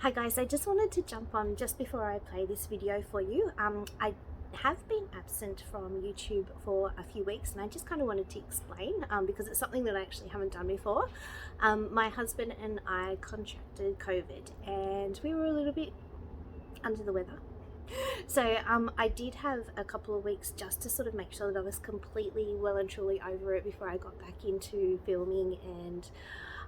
Hi guys, I just wanted to jump on just before I play this video for you. I have been absent from YouTube for a few weeks, and I just kind of wanted to explain because it's something that I actually haven't done before. My husband and I contracted COVID and we were a little bit under the weather. So I did have a couple of weeks just to sort of make sure that I was completely well and truly over it before I got back into filming. And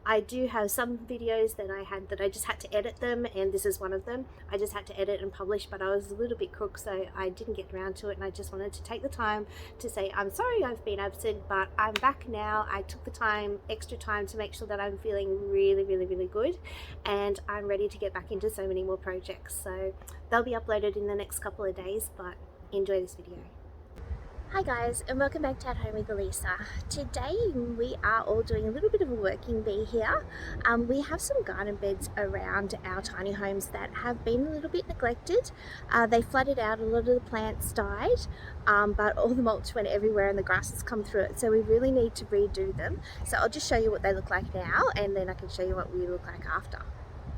I do have some videos that I had that I just had to edit them, and this is one of them. I just had to edit and publish, but I was a little bit crook, so I didn't get around to it, and I just wanted to take the time to say I'm sorry I've been absent, but I'm back now. I took the extra time to make sure that I'm feeling really good, and I'm ready to get back into so many more projects. So they'll be uploaded in the next couple of days, but enjoy this video. Hi guys, and welcome back to At Home with Elisa. Today we are all doing a little bit of a working bee here. We have some garden beds around our tiny homes that have been a little bit neglected. They flooded out, a lot of the plants died, but all the mulch went everywhere and the grass has come through it, so we really need to redo them. So I'll just show you what they look like now, and then I can show you what we look like after.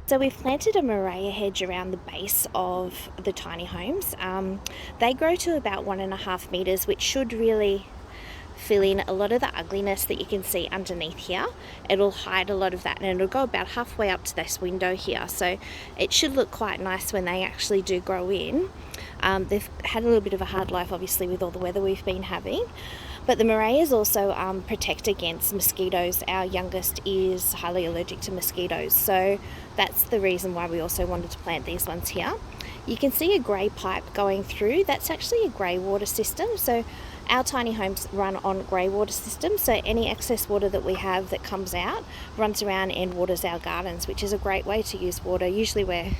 So we've planted a Morea hedge around the base of the tiny homes. They grow to about 1.5 meters, which should really fill in a lot of the ugliness that you can see underneath here. It'll hide a lot of that, and it'll go about halfway up to this window here. So it should look quite nice when they actually do grow in. They've had a little bit of a hard life, obviously, with all the weather we've been having. But the Moreas also protect against mosquitoes. Our youngest is highly allergic to mosquitoes, so that's the reason why we also wanted to plant these ones here. You can see a grey pipe going through. That's actually a grey water system. So our tiny homes run on grey water systems, so any excess water that we have that comes out runs around and waters our gardens, which is a great way to use water. Usually we're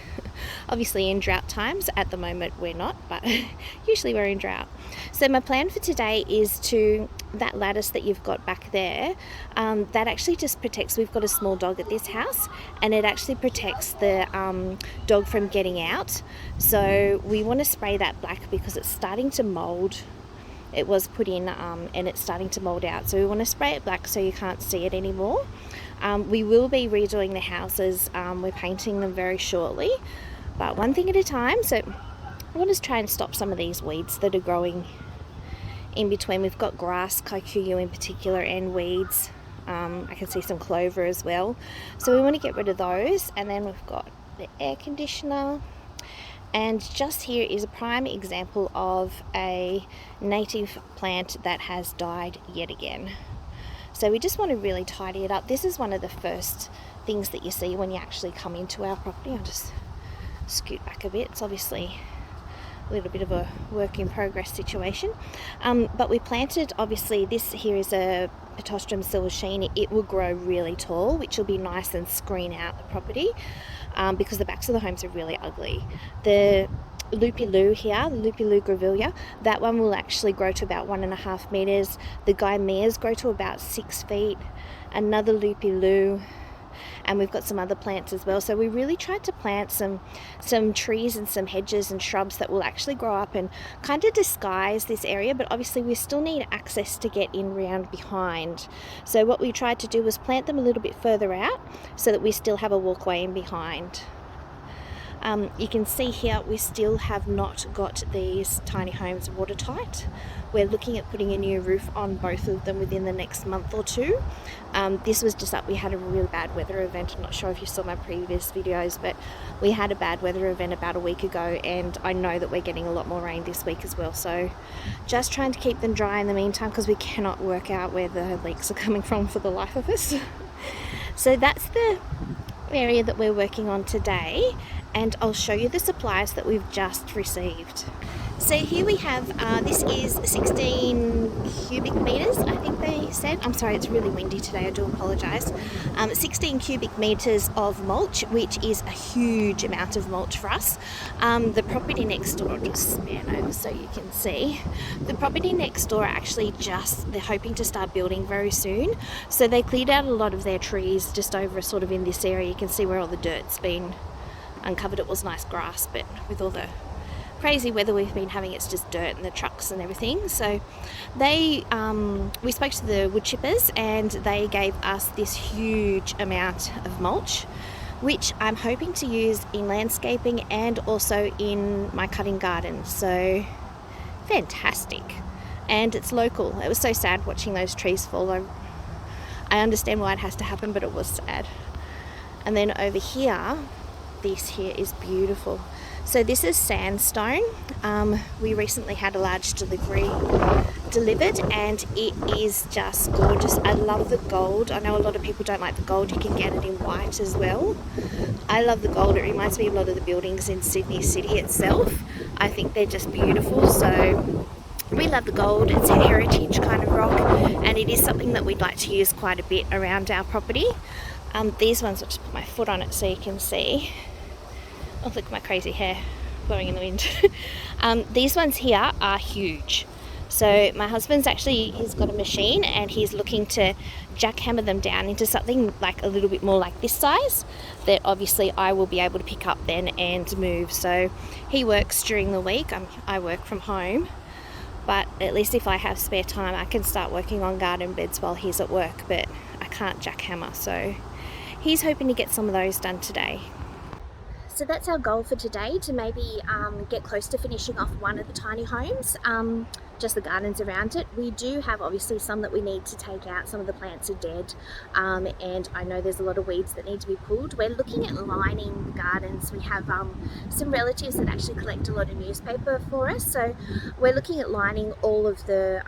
obviously in drought times. At the moment we're not, but usually we're in drought. So my plan for today is that lattice that you've got back there, that actually just protects, we've got a small dog at this house, and it actually protects the dog from getting out. So we want to spray that black because it's starting to mold. It was put in and it's starting to mold out, so we want to spray it black so you can't see it anymore. We will be redoing the houses. We're painting them very shortly, but one thing at a time. So I want to try and stop some of these weeds that are growing in between. We've got grass, kikuyu in particular, and weeds. I can see some clover as well, so we want to get rid of those. And then we've got the air conditioner, and just here is a prime example of a native plant that has died yet again. So we just want to really tidy it up. This is one of the first things that you see when you actually come into our property. I'll just scoot back a bit. It's obviously a little bit of a work in progress situation, but we planted, obviously this here is a Pitostrum silversheen. It will grow really tall, which will be nice and screen out the property, because the backs of the homes are really ugly. The Lupulou here, the Lupulou grevillea, that one will actually grow to about 1.5 meters. The Guymeas grow to about 6 feet. Another Lupulou, and we've got some other plants as well. So we really tried to plant some trees and some hedges and shrubs that will actually grow up and kind of disguise this area, but obviously we still need access to get in round behind. So what we tried to do was plant them a little bit further out so that we still have a walkway in behind. You can see here we still have not got these tiny homes watertight. We're looking at putting a new roof on both of them within the next month or two. This was just up, we had a really bad weather event. I'm not sure if you saw my previous videos, but we had a bad weather event about a week ago, and I know that we're getting a lot more rain this week as well. So just trying to keep them dry in the meantime, because we cannot work out where the leaks are coming from for the life of us. So that's the area that we're working on today, and I'll show you the supplies that we've just received. So here we have, this is 16 cubic meters, I think they said. I'm sorry, it's really windy today, I do apologise. 16 cubic meters of mulch, which is a huge amount of mulch for us. The property next door, I'll just span over so you can see. The property next door actually they're hoping to start building very soon. So they cleared out a lot of their trees just over sort of in this area. You can see where all the dirt's been uncovered. It was nice grass, but with all the crazy weather we've been having, it's just dirt and the trucks and everything. So we spoke to the wood chippers, and they gave us this huge amount of mulch. which I'm hoping to use in landscaping and also in my cutting garden. So fantastic. And it's local. It was so sad watching those trees fall. I understand why it has to happen, but it was sad. And then over here, this here is beautiful. So this is sandstone. We recently had a large delivery delivered and it is just gorgeous. I love the gold. I know a lot of people don't like the gold. You can get it in white as well. I love the gold. It reminds me of a lot of the buildings in Sydney City itself. I think they're just beautiful. So we love the gold. It's a heritage kind of rock and it is something that we'd like to use quite a bit around our property. These ones, I'll just put my foot on it so you can see. Oh, look at my crazy hair blowing in the wind. These ones here are huge. So my husband's he's got a machine and he's looking to jackhammer them down into something like a little bit more like this size that obviously I will be able to pick up then and move. So he works during the week. I work from home. But at least if I have spare time, I can start working on garden beds while he's at work, but I can't jackhammer. So he's hoping to get some of those done today. So that's our goal for today, to maybe get close to finishing off one of the tiny homes, just the gardens around it. We do have obviously some that we need to take out. Some of the plants are dead, and I know there's a lot of weeds that need to be pulled. We're looking at lining the gardens. We have some relatives that actually collect a lot of newspaper for us, so we're looking at lining all of the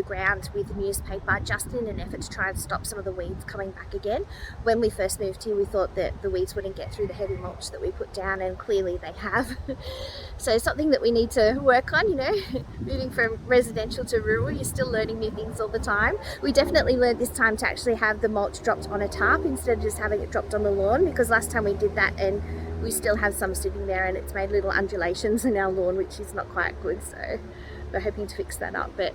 ground with newspaper, just in an effort to try and stop some of the weeds coming back again. When we first moved here, we thought that the weeds wouldn't get through the heavy mulch that we put down, and clearly they have. So something that we need to work on, you know, moving from residential to rural, you're still learning new things all the time. We definitely learned this time to actually have the mulch dropped on a tarp instead of just having it dropped on the lawn, because last time we did that and we still have some sitting there and it's made little undulations in our lawn, which is not quite good. So we're hoping to fix that up. But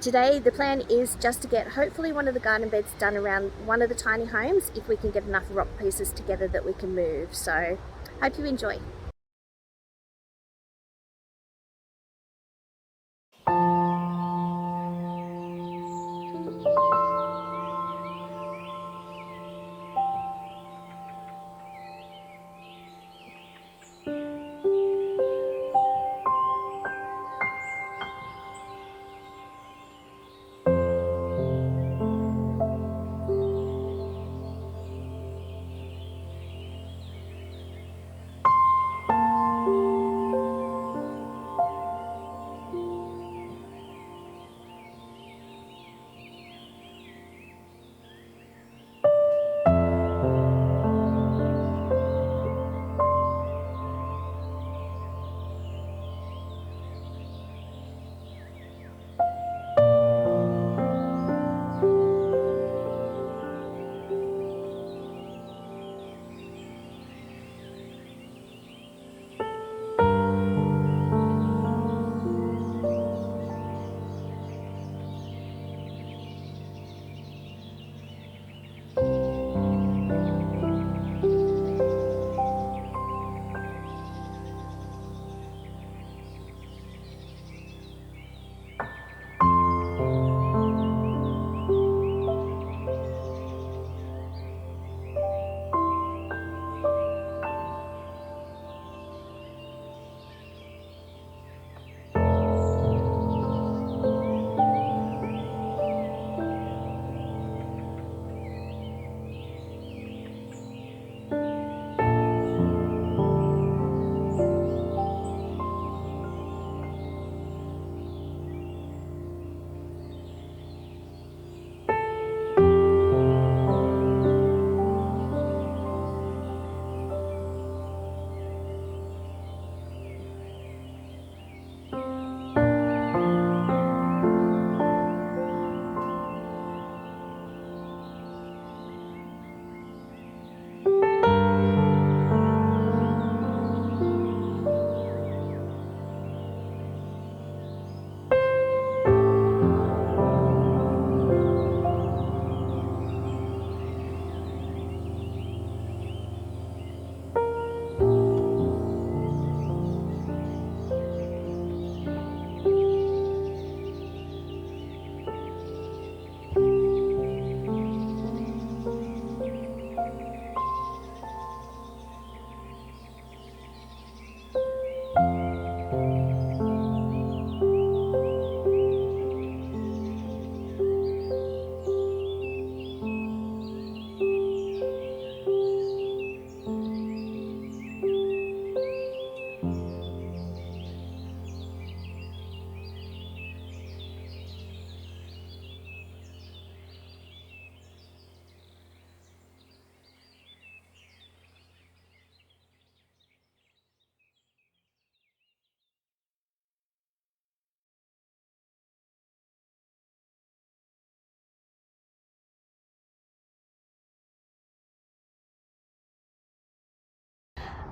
today the plan is just to get hopefully one of the garden beds done around one of the tiny homes, if we can get enough rock pieces together that we can move. So hope you enjoy.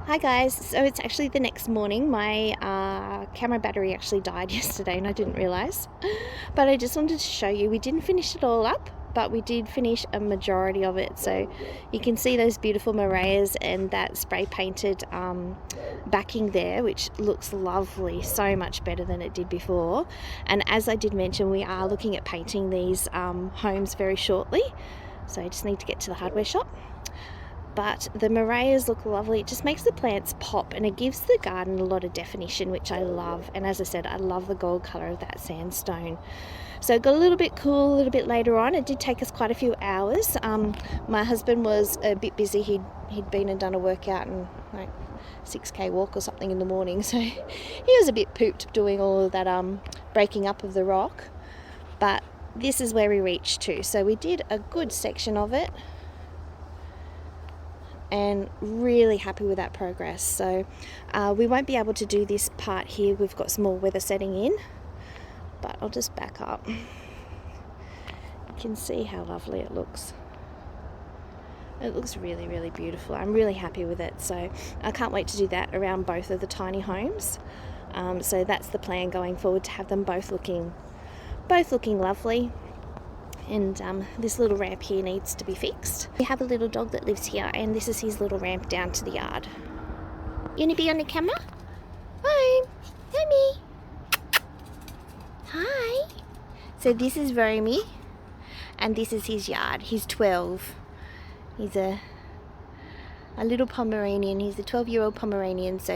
Hi guys, so it's actually the next morning. My camera battery actually died yesterday and I didn't realise. But I just wanted to show you, we didn't finish it all up, but we did finish a majority of it. So you can see those beautiful moraines and that spray painted backing there, which looks lovely, so much better than it did before. And as I did mention, we are looking at painting these homes very shortly. So I just need to get to the hardware shop. But the moraines look lovely. It just makes the plants pop and it gives the garden a lot of definition, which I love. And as I said, I love the gold colour of that sandstone. So it got a little bit cool a little bit later on. It did take us quite a few hours. My husband was a bit busy. He'd been and done a workout and like 6k walk or something in the morning. So he was a bit pooped doing all of that breaking up of the rock. But this is where we reached to. So we did a good section of it. And really happy with that progress. So we won't be able to do this part here. We've got some more weather setting in, but I'll just back up. You can see how lovely it looks. It looks really, really beautiful. I'm really happy with it. So I can't wait to do that around both of the tiny homes. So that's the plan going forward, to have them both looking lovely. And this little ramp here needs to be fixed. We have a little dog that lives here, and this is his little ramp down to the yard. You want to be on the camera? Hi, Mommy. Hi. So this is Romy, and this is his yard. He's 12. He's a little Pomeranian. He's a 12-year-old Pomeranian. So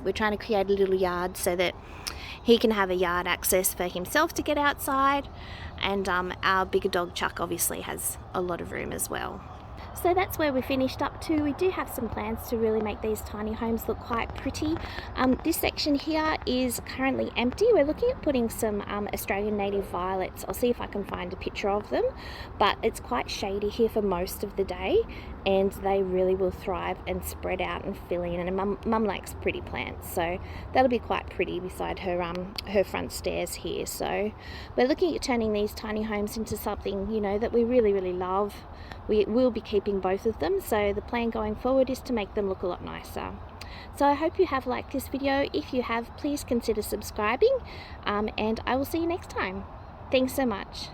we're trying to create a little yard so that he can have a yard access for himself to get outside, and our bigger dog Chuck obviously has a lot of room as well. So that's where we finished up to. We do have some plans to really make these tiny homes look quite pretty. This section here is currently empty. We're looking at putting some Australian native violets. I'll see if I can find a picture of them, but it's quite shady here for most of the day, and they really will thrive and spread out and fill in. And Mum likes pretty plants, so that'll be quite pretty beside her front stairs here. So we're looking at turning these tiny homes into something, you know, that we really, really love. We will be keeping both of them, so the plan going forward is to make them look a lot nicer. So I hope you have liked this video. If you have, please consider subscribing, and I will see you next time. Thanks so much.